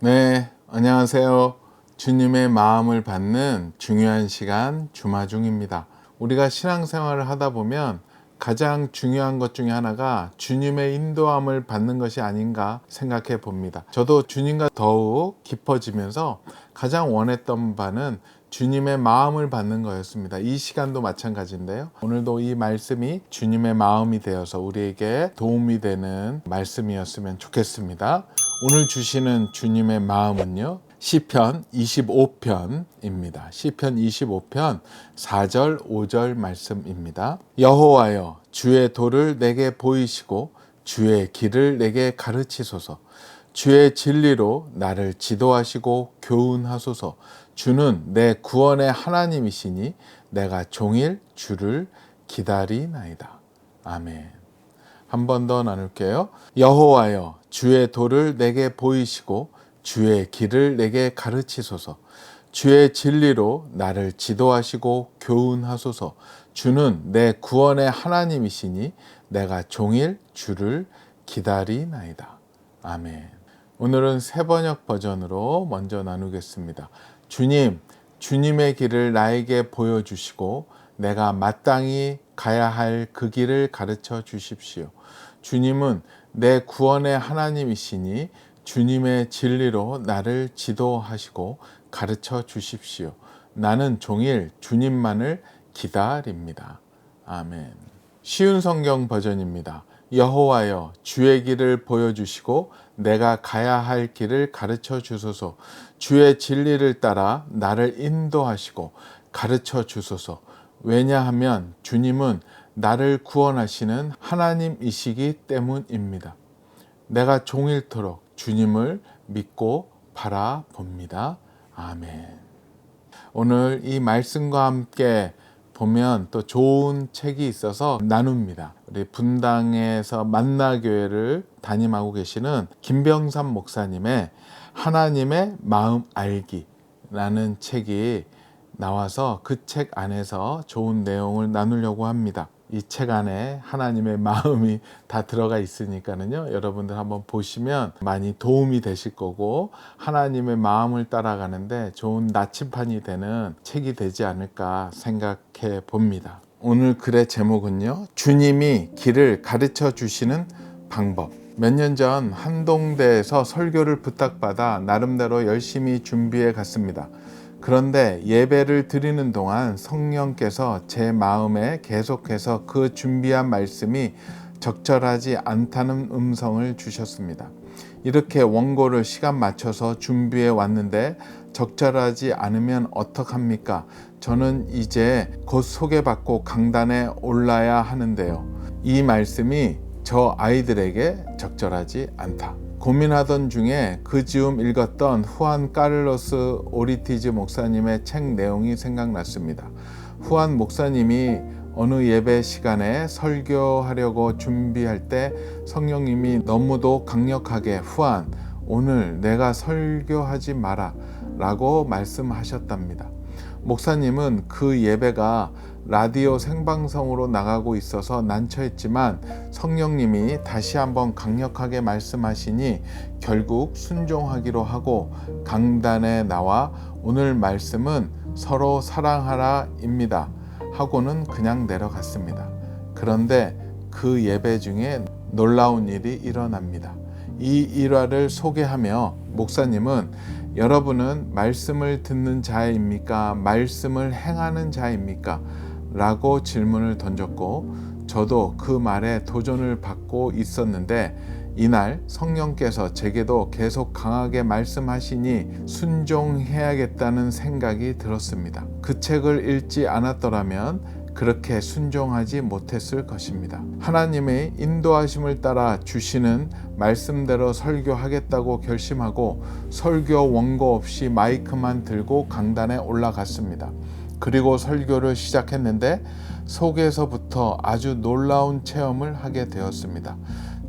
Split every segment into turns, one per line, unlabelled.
네, 안녕하세요. 주님의 마음을 받는 중요한 시간 주마중입니다. 우리가 신앙생활을 하다 보면 가장 중요한 것 중에 하나가 주님의 인도함을 받는 것이 아닌가 생각해 봅니다. 저도 주님과 더욱 깊어지면서 가장 원했던 바는 주님의 마음을 받는 거였습니다. 이 시간도 마찬가지인데요. 오늘도 이 말씀이 주님의 마음이 되어서 우리에게 도움이 되는 말씀이었으면 좋겠습니다. 오늘 주시는 주님의 마음은요, 시편 25편입니다. 시편 25편 4절 5절 말씀입니다. 여호와여, 주의 도를 내게 보이시고 주의 길을 내게 가르치소서. 주의 진리로 나를 지도하시고 교훈하소서. 주는 내 구원의 하나님이시니 내가 종일 주를 기다리나이다. 아멘. 한 번 더 나눌게요. 여호와여, 주의 도를 내게 보이시고 주의 길을 내게 가르치소서. 주의 진리로 나를 지도하시고 교훈하소서. 주는 내 구원의 하나님이시니 내가 종일 주를 기다리나이다. 아멘. 오늘은 새 번역 버전으로 먼저 나누겠습니다. 주님, 주님의 길을 나에게 보여주시고 내가 마땅히 가야 할 그 길을 가르쳐 주십시오. 주님은 내 구원의 하나님이시니 주님의 진리로 나를 지도하시고 가르쳐 주십시오. 나는 종일 주님만을 기다립니다. 아멘. 쉬운 성경 버전입니다. 여호와여, 주의 길을 보여주시고 내가 가야 할 길을 가르쳐 주소서. 주의 진리를 따라 나를 인도하시고 가르쳐 주소서. 왜냐하면 주님은 나를 구원하시는 하나님이시기 때문입니다. 내가 종일토록 주님을 믿고 바라봅니다. 아멘. 오늘 이 말씀과 함께 보면 또 좋은 책이 있어서 나눕니다. 우리 분당에서 만나교회를 담임하고 계시는 김병삼 목사님의 하나님의 마음 알기라는 책이 나와서 그 책 안에서 좋은 내용을 나누려고 합니다. 이 책 안에 하나님의 마음이 다 들어가 있으니까는요, 여러분들 한번 보시면 많이 도움이 되실 거고 하나님의 마음을 따라가는데 좋은 나침판이 되는 책이 되지 않을까 생각해 봅니다. 오늘 글의 제목은요, 주님이 길을 가르쳐 주시는 방법. 몇 년 전 한동대에서 설교를 부탁받아 나름대로 열심히 준비해 갔습니다. 그런데 예배를 드리는 동안 성령께서 제 마음에 계속해서 그 준비한 말씀이 적절하지 않다는 음성을 주셨습니다. 이렇게 원고를 시간 맞춰서 준비해 왔는데 적절하지 않으면 어떡합니까? 저는 이제 곧 소개받고 강단에 올라야 하는데요. 이 말씀이 저 아이들에게 적절하지 않다. 고민하던 중에 그 즈음 읽었던 후안 카를로스 오리티즈 목사님의 책 내용이 생각났습니다. 후안 목사님이 어느 예배 시간에 설교하려고 준비할 때 성령님이 너무도 강력하게 후안, 오늘 내가 설교하지 마라 라고 말씀하셨답니다. 목사님은 그 예배가 라디오 생방송으로 나가고 있어서 난처했지만 성령님이 다시 한번 강력하게 말씀하시니 결국 순종하기로 하고 강단에 나와 오늘 말씀은 서로 사랑하라입니다 하고는 그냥 내려갔습니다. 그런데 그 예배 중에 놀라운 일이 일어납니다. 이 일화를 소개하며 목사님은 여러분은 말씀을 듣는 자입니까? 말씀을 행하는 자입니까? 라고 질문을 던졌고 저도 그 말에 도전을 받고 있었는데 이날 성령께서 제게도 계속 강하게 말씀하시니 순종해야겠다는 생각이 들었습니다. 그 책을 읽지 않았더라면 그렇게 순종하지 못했을 것입니다. 하나님의 인도하심을 따라 주시는 말씀대로 설교하겠다고 결심하고 설교 원고 없이 마이크만 들고 강단에 올라갔습니다. 그리고 설교를 시작했는데 속에서부터 아주 놀라운 체험을 하게 되었습니다.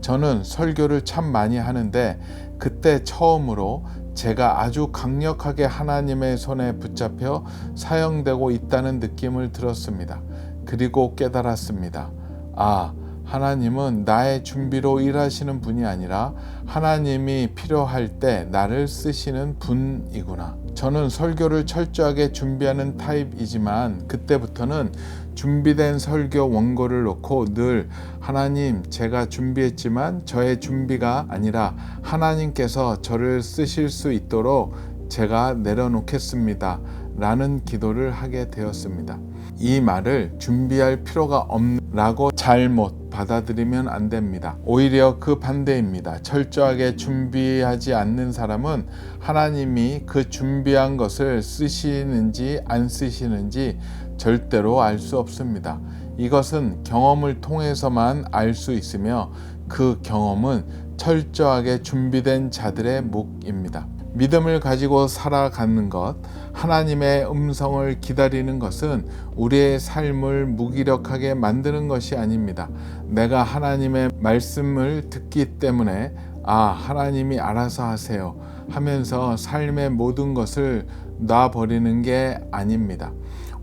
저는 설교를 참 많이 하는데 그때 처음으로 제가 아주 강력하게 하나님의 손에 붙잡혀 사용되고 있다는 느낌을 들었습니다. 그리고 깨달았습니다. 아, 하나님은 나의 준비로 일하시는 분이 아니라 하나님이 필요할 때 나를 쓰시는 분이구나. 저는 설교를 철저하게 준비하는 타입이지만 그때부터는 준비된 설교 원고를 놓고 늘 하나님, 제가 준비했지만 저의 준비가 아니라 하나님께서 저를 쓰실 수 있도록 제가 내려놓겠습니다 라는 기도를 하게 되었습니다. 이 말을 준비할 필요가 없라고 잘못 받아들이면 안 됩니다. 오히려 그 반대입니다. 철저하게 준비하지 않는 사람은 하나님이 그 준비한 것을 쓰시는지 안 쓰시는지 절대로 알 수 없습니다. 이것은 경험을 통해서만 알 수 있으며 그 경험은 철저하게 준비된 자들의 몫입니다. 믿음을 가지고 살아가는 것, 하나님의 음성을 기다리는 것은 우리의 삶을 무기력하게 만드는 것이 아닙니다. 내가 하나님의 말씀을 듣기 때문에 하나님이 알아서 하세요 하면서 삶의 모든 것을 놔버리는 게 아닙니다.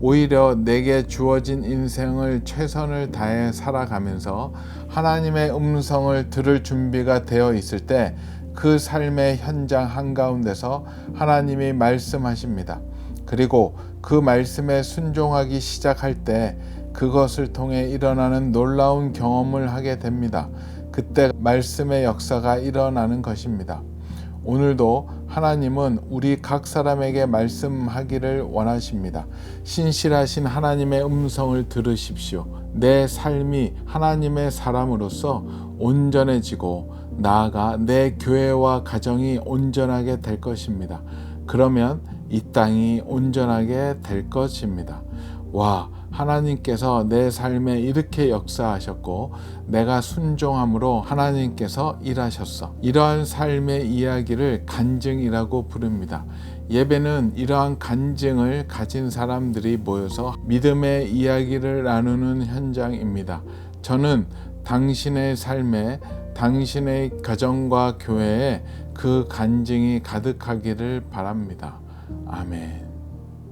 오히려 내게 주어진 인생을 최선을 다해 살아가면서 하나님의 음성을 들을 준비가 되어 있을 때 그 삶의 현장 한가운데서 하나님이 말씀하십니다. 그리고 그 말씀에 순종하기 시작할 때 그것을 통해 일어나는 놀라운 경험을 하게 됩니다. 그때 말씀의 역사가 일어나는 것입니다. 오늘도 하나님은 우리 각 사람에게 말씀하기를 원하십니다. 신실하신 하나님의 음성을 들으십시오. 내 삶이 하나님의 사람으로서 온전해지고 나아가 내 교회와 가정이 온전하게 될 것입니다. 그러면 이 땅이 온전하게 될 것입니다. 하나님께서 내 삶에 이렇게 역사하셨고 내가 순종함으로 하나님께서 일하셨어. 이러한 삶의 이야기를 간증이라고 부릅니다. 예배는 이러한 간증을 가진 사람들이 모여서 믿음의 이야기를 나누는 현장입니다. 저는 당신의 삶에 당신의 가정과 교회에 그 간증이 가득하기를 바랍니다. 아멘.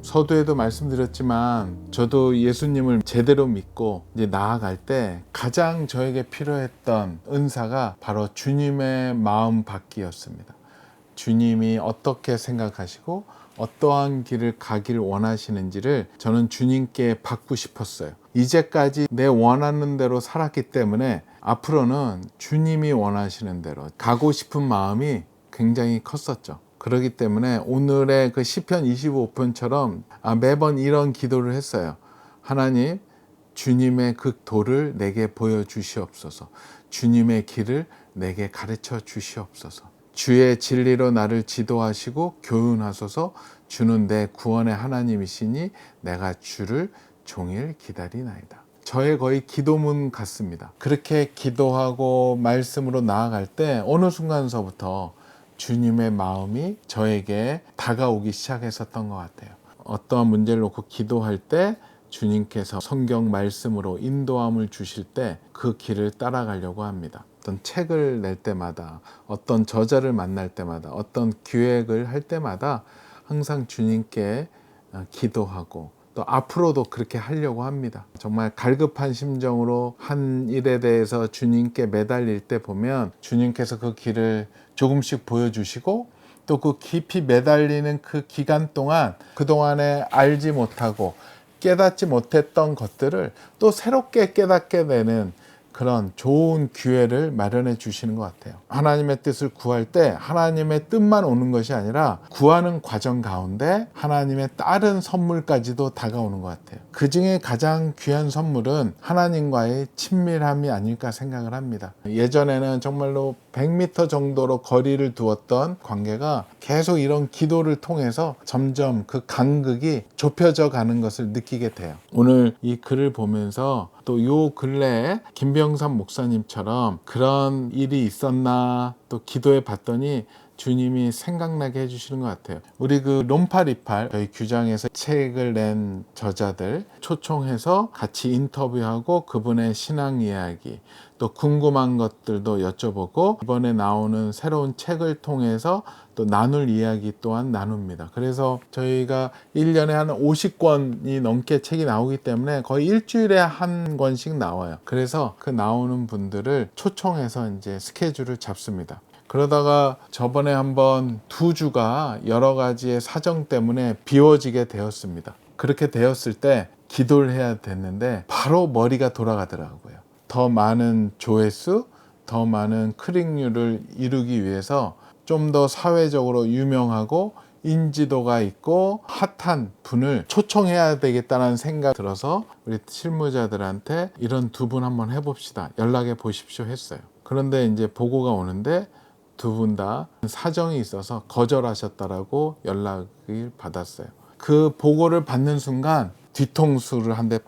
서두에도 말씀드렸지만 저도 예수님을 제대로 믿고 이제 나아갈 때 가장 저에게 필요했던 은사가 바로 주님의 마음 받기였습니다. 주님이 어떻게 생각하시고 어떠한 길을 가길 원하시는지를 저는 주님께 받고 싶었어요. 이제까지 내 원하는 대로 살았기 때문에 앞으로는 주님이 원하시는 대로 가고 싶은 마음이 굉장히 컸었죠. 그렇기 때문에 오늘의 그 시편 25편처럼 매번 이런 기도를 했어요. 하나님, 주님의 그 도를 내게 보여주시옵소서. 주님의 길을 내게 가르쳐 주시옵소서. 주의 진리로 나를 지도하시고 교훈하소서. 주는 내 구원의 하나님이시니 내가 주를 종일 기다리나이다. 저의 거의 기도문 같습니다. 그렇게 기도하고 말씀으로 나아갈 때 어느 순간서부터 주님의 마음이 저에게 다가오기 시작했었던 것 같아요. 어떠한 문제를 놓고 기도할 때 주님께서 성경 말씀으로 인도함을 주실 때 그 길을 따라가려고 합니다. 어떤 책을 낼 때마다, 어떤 저자를 만날 때마다, 어떤 기획을 할 때마다 항상 주님께 기도하고 또 앞으로도 그렇게 하려고 합니다. 정말 갈급한 심정으로 한 일에 대해서 주님께 매달릴 때 보면 주님께서 그 길을 조금씩 보여주시고 또 그 깊이 매달리는 그 기간 동안 그동안에 알지 못하고 깨닫지 못했던 것들을 또 새롭게 깨닫게 되는 그런 좋은 기회를 마련해 주시는 것 같아요. 하나님의 뜻을 구할 때 하나님의 뜻만 오는 것이 아니라 구하는 과정 가운데 하나님의 다른 선물까지도 다가오는 것 같아요. 그 중에 가장 귀한 선물은 하나님과의 친밀함이 아닐까 생각을 합니다. 예전에는 정말로 100m 정도로 거리를 두었던 관계가 계속 이런 기도를 통해서 점점 그 간극이 좁혀져 가는 것을 느끼게 돼요. 오늘 이 글을 보면서 또 요 근래에 김병삼 목사님처럼 그런 일이 있었나 또 기도해 봤더니 주님이 생각나게 해주시는 것 같아요. 우리 그 롬파리팔 저희 규장에서 책을 낸 저자들 초청해서 같이 인터뷰하고 그분의 신앙 이야기 또 궁금한 것들도 여쭤보고 이번에 나오는 새로운 책을 통해서 또 나눌 이야기 또한 나눕니다. 그래서 저희가 1년에 한 50권이 넘게 책이 나오기 때문에 거의 일주일에 한 권씩 나와요. 그래서 그 나오는 분들을 초청해서 이제 스케줄을 잡습니다. 그러다가 저번에 한번 2주가 여러 가지의 사정 때문에 비워지게 되었습니다. 그렇게 되었을 때 기도를 해야 됐는데 바로 머리가 돌아가더라고요. 더 많은 조회수, 더 많은 클릭률을 이루기 위해서 좀 더 사회적으로 유명하고 인지도가 있고 핫한 분을 초청해야 되겠다는 생각이 들어서 우리 실무자들한테 이런 2분 한번 해봅시다. 연락해 보십시오 했어요. 그런데 이제 보고가 오는데 2분 다 사정이 있어서 거절하셨다라고 연락을 받았어요. 그 보고를 받는 순간 뒤통수를 한 대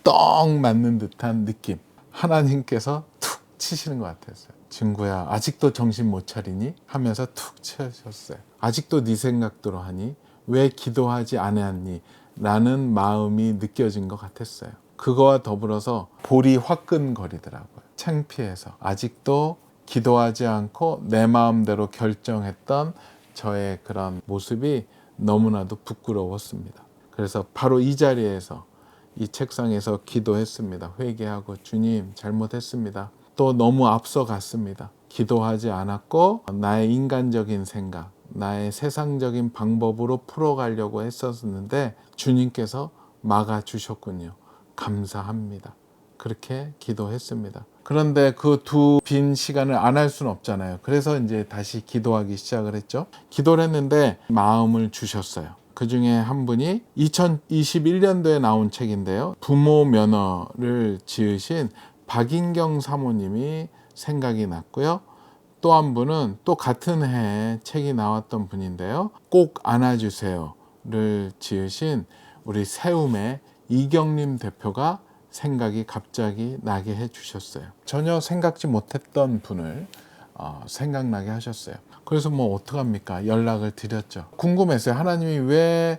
떡 맞는 듯한 느낌. 하나님께서 툭 치시는 것 같았어요. 친구야, 아직도 정신 못 차리니? 하면서 툭 치셨어요. 아직도 네 생각대로 하니? 왜 기도하지 않았니? 라는 마음이 느껴진 것 같았어요. 그거와 더불어서 볼이 화끈거리더라고요. 창피해서. 아직도 기도하지 않고 내 마음대로 결정했던 저의 그런 모습이 너무나도 부끄러웠습니다. 그래서 바로 이 자리에서 이 책상에서 기도했습니다. 회개하고 주님 잘못했습니다. 또 너무 앞서갔습니다. 기도하지 않았고 나의 인간적인 생각, 나의 세상적인 방법으로 풀어가려고 했었는데 주님께서 막아주셨군요. 감사합니다. 그렇게 기도했습니다. 그런데 그 2 빈 시간을 안 할 수는 없잖아요. 그래서 이제 다시 기도하기 시작을 했죠. 기도를 했는데 마음을 주셨어요. 그 중에 한 분이 2021년도에 나온 책인데요. 부모 면허를 지으신 박인경 사모님이 생각이 났고요. 또 한 분은 또 같은 해에 책이 나왔던 분인데요. 꼭 안아주세요를 지으신 우리 세움의 이경림 대표가 생각이 갑자기 나게 해주셨어요. 전혀 생각지 못했던 분을 생각나게 하셨어요. 그래서 뭐 어떡합니까? 연락을 드렸죠. 궁금했어요. 하나님이 왜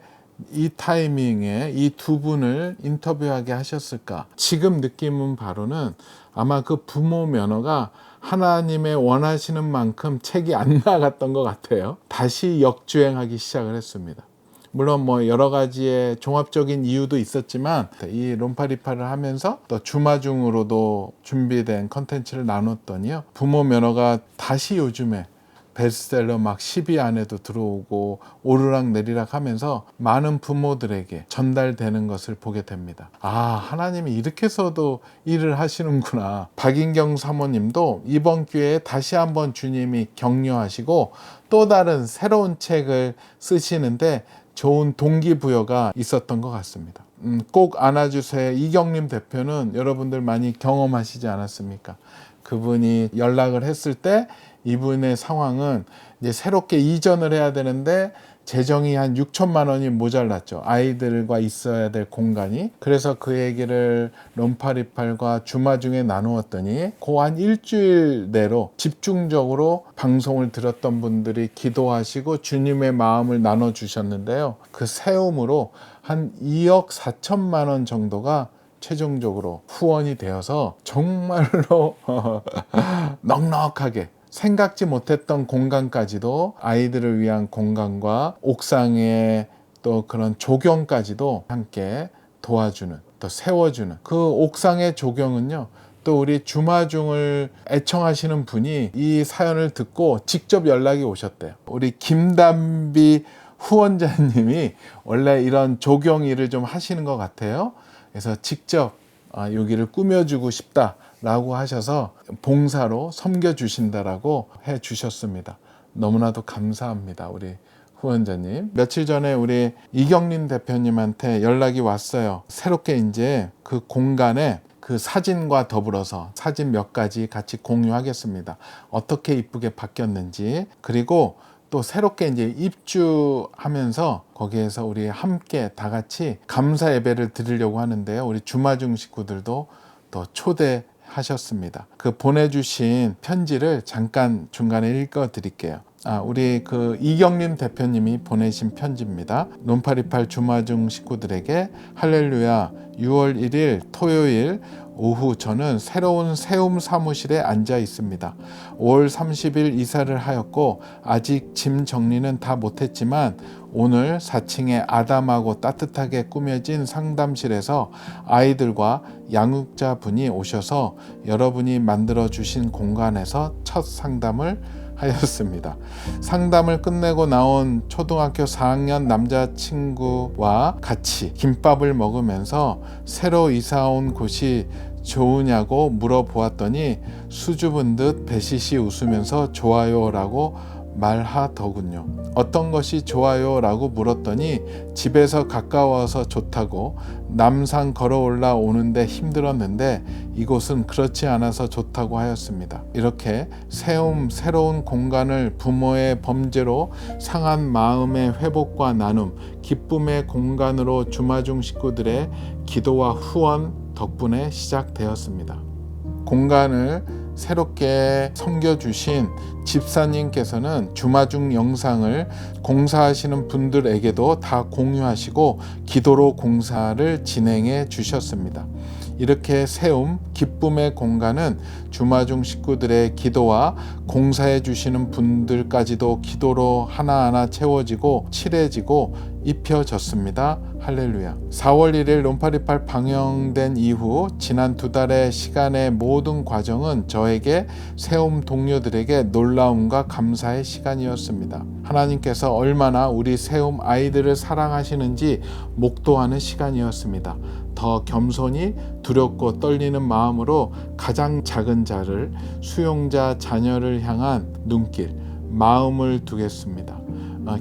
이 타이밍에 이 2분을 인터뷰하게 하셨을까? 지금 느낌은 바로는 아마 그 부모 면허가 하나님의 원하시는 만큼 책이 안 나갔던 것 같아요. 다시 역주행하기 시작을 했습니다. 물론 뭐 여러 가지의 종합적인 이유도 있었지만 이 롬파리파를 하면서 또 주마중으로도 준비된 컨텐츠를 나눴더니요. 부모 면허가 다시 요즘에 베스트셀러 막 10위 안에도 들어오고 오르락 내리락 하면서 많은 부모들에게 전달되는 것을 보게 됩니다. 아, 하나님이 이렇게 해서도 일을 하시는구나. 박인경 사모님도 이번 기회에 다시 한번 주님이 격려하시고 또 다른 새로운 책을 쓰시는데 좋은 동기부여가 있었던 것 같습니다. 꼭 안아주세요. 이경림 대표는 여러분들 많이 경험하시지 않았습니까? 그분이 연락을 했을 때 이분의 상황은 이제 새롭게 이전을 해야 되는데 재정이 한 6천만 원이 모자랐죠. 아이들과 있어야 될 공간이. 그래서 그 얘기를 롬파리팔과 주마중에 나누었더니 그 한 일주일 내로 집중적으로 방송을 들었던 분들이 기도하시고 주님의 마음을 나눠주셨는데요. 그 세움으로 한 2억 4천만 원 정도가 최종적으로 후원이 되어서 정말로 넉넉하게 생각지 못했던 공간까지도 아이들을 위한 공간과 옥상의 또 그런 조경까지도 함께 도와주는 또 세워주는 그 옥상의 조경은요. 또 우리 주마중을 애청하시는 분이 이 사연을 듣고 직접 연락이 오셨대요. 우리 김담비 후원자님이 원래 이런 조경 일을 좀 하시는 것 같아요. 그래서 직접 여기를 꾸며주고 싶다라고 하셔서 봉사로 섬겨주신다라고 해주셨습니다. 너무나도 감사합니다. 우리 후원자님. 며칠 전에 우리 이경린 대표님한테 연락이 왔어요. 새롭게 이제 그 공간에 그 사진과 더불어서 사진 몇 가지 같이 공유하겠습니다. 어떻게 이쁘게 바뀌었는지. 그리고 또 새롭게 이제 입주하면서 거기에서 우리 함께 다 같이 감사 예배를 드리려고 하는데요. 우리 주마중 식구들도 또 초대하셨습니다. 그 보내주신 편지를 잠깐 중간에 읽어 드릴게요. 우리 그 이경림 대표님이 보내신 편지입니다. 롬파리팔 주마중 식구들에게 할렐루야 6월 1일 토요일 오후 저는 새로운 세움 사무실에 앉아 있습니다. 5월 30일 이사를 하였고 아직 짐 정리는 다 못했지만 오늘 4층에 아담하고 따뜻하게 꾸며진 상담실에서 아이들과 양육자분이 오셔서 여러분이 만들어 주신 공간에서 첫 상담을 하였습니다. 상담을 끝내고 나온 초등학교 4학년 남자친구와 같이 김밥을 먹으면서 새로 이사 온 곳이 좋으냐고 물어보았더니 수줍은 듯 배시시 웃으면서 좋아요라고 말하더군요. 어떤 것이 좋아요? 라고 물었더니 집에서 가까워서 좋다고, 남산 걸어 올라오는데 힘들었는데 이곳은 그렇지 않아서 좋다고 하였습니다. 이렇게 새로운 공간을 부모의 범죄로 상한 마음의 회복과 나눔, 기쁨의 공간으로 주마중 식구들의 기도와 후원 덕분에 시작되었습니다. 공간을 새롭게 섬겨주신 집사님께서는 주마중 영상을 공사하시는 분들에게도 다 공유하시고 기도로 공사를 진행해 주셨습니다. 이렇게 세움, 기쁨의 공간은 주마중 식구들의 기도와 공사해 주시는 분들까지도 기도로 하나하나 채워지고 칠해지고 입혀졌습니다. 할렐루야. 4월 1일 롬파리팔 방영된 이후 지난 2달의 시간의 모든 과정은 저에게 세움 동료들에게 놀라움과 감사의 시간이었습니다. 하나님께서 얼마나 우리 세움 아이들을 사랑하시는지 목도하는 시간이었습니다. 더 겸손히 두렵고 떨리는 마음으로 가장 작은 자를, 수용자 자녀를 향한 눈길, 마음을 두겠습니다.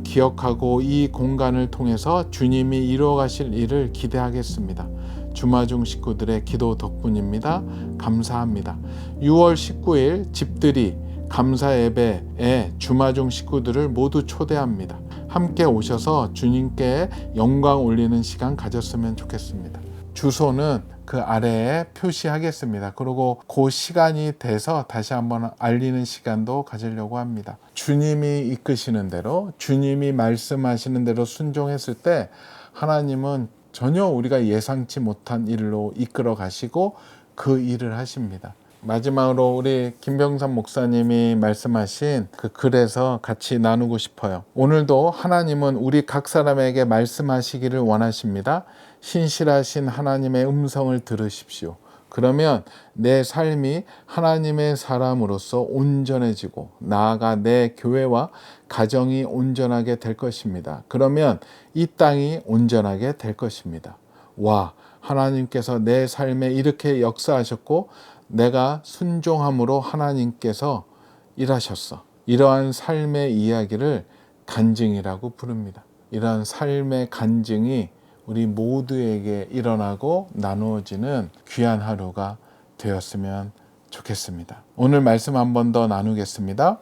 기억하고 이 공간을 통해서 주님이 이루어 가실 일을 기대하겠습니다. 주마중 식구들의 기도 덕분입니다. 감사합니다. 6월 19일 집들이 감사 예배에 주마중 식구들을 모두 초대합니다. 함께 오셔서 주님께 영광 올리는 시간 가졌으면 좋겠습니다. 주소는 그 아래에 표시하겠습니다. 그리고 그 시간이 돼서 다시 한번 알리는 시간도 가지려고 합니다. 주님이 이끄시는 대로, 주님이 말씀하시는 대로 순종했을 때 하나님은 전혀 우리가 예상치 못한 일로 이끌어 가시고 그 일을 하십니다. 마지막으로 우리 김병삼 목사님이 말씀하신 그 글에서 같이 나누고 싶어요. 오늘도 하나님은 우리 각 사람에게 말씀하시기를 원하십니다. 신실하신 하나님의 음성을 들으십시오. 그러면 내 삶이 하나님의 사람으로서 온전해지고 나아가 내 교회와 가정이 온전하게 될 것입니다. 그러면 이 땅이 온전하게 될 것입니다. 와, 하나님께서 내 삶에 이렇게 역사하셨고 내가 순종함으로 하나님께서 일하셨어. 이러한 삶의 이야기를 간증이라고 부릅니다. 이러한 삶의 간증이 우리 모두에게 일어나고 나누어지는 귀한 하루가 되었으면 좋겠습니다. 오늘 말씀 한 번 더 나누겠습니다.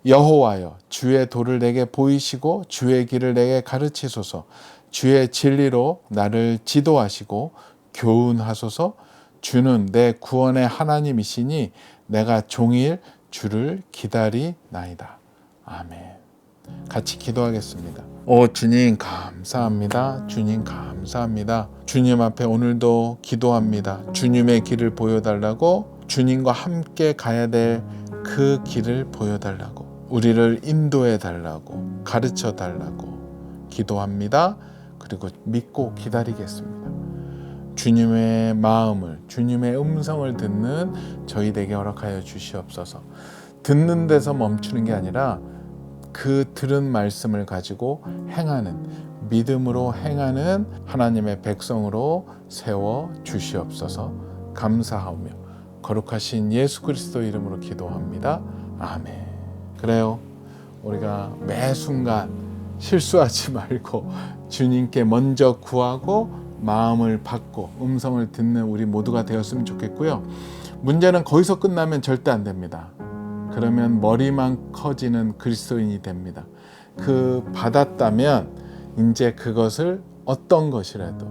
여호와여, 주의 도를 내게 보이시고 주의 길을 내게 가르치소서. 주의 진리로 나를 지도하시고 교훈하소서. 주는 내 구원의 하나님이시니 내가 종일 주를 기다리나이다. 아멘. 같이 기도하겠습니다. 오 주님 감사합니다. 주님 감사합니다. 주님 앞에 오늘도 기도합니다. 주님의 길을 보여달라고, 주님과 함께 가야 될 그 길을 보여달라고, 우리를 인도해 달라고, 가르쳐 달라고 기도합니다. 그리고 믿고 기다리겠습니다. 주님의 마음을, 주님의 음성을 듣는 저희에게 허락하여 주시옵소서. 듣는 데서 멈추는 게 아니라 그 들은 말씀을 가지고 행하는, 믿음으로 행하는 하나님의 백성으로 세워 주시옵소서. 감사하며 거룩하신 예수 그리스도 이름으로 기도합니다. 아멘. 그래요. 우리가 매 순간 실수하지 말고 주님께 먼저 구하고 마음을 받고 음성을 듣는 우리 모두가 되었으면 좋겠고요. 문제는 거기서 끝나면 절대 안 됩니다. 그러면 머리만 커지는 그리스도인이 됩니다. 그 받았다면 이제 그것을 어떤 것이라도,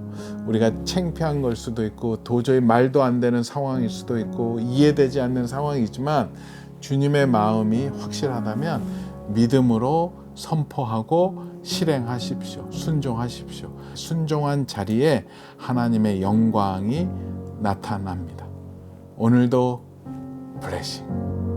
우리가 창피한 걸 수도 있고 도저히 말도 안 되는 상황일 수도 있고 이해되지 않는 상황이지만 주님의 마음이 확실하다면 믿음으로 선포하고 실행하십시오. 순종하십시오. 순종한 자리에 하나님의 영광이 나타납니다. 오늘도 블레싱.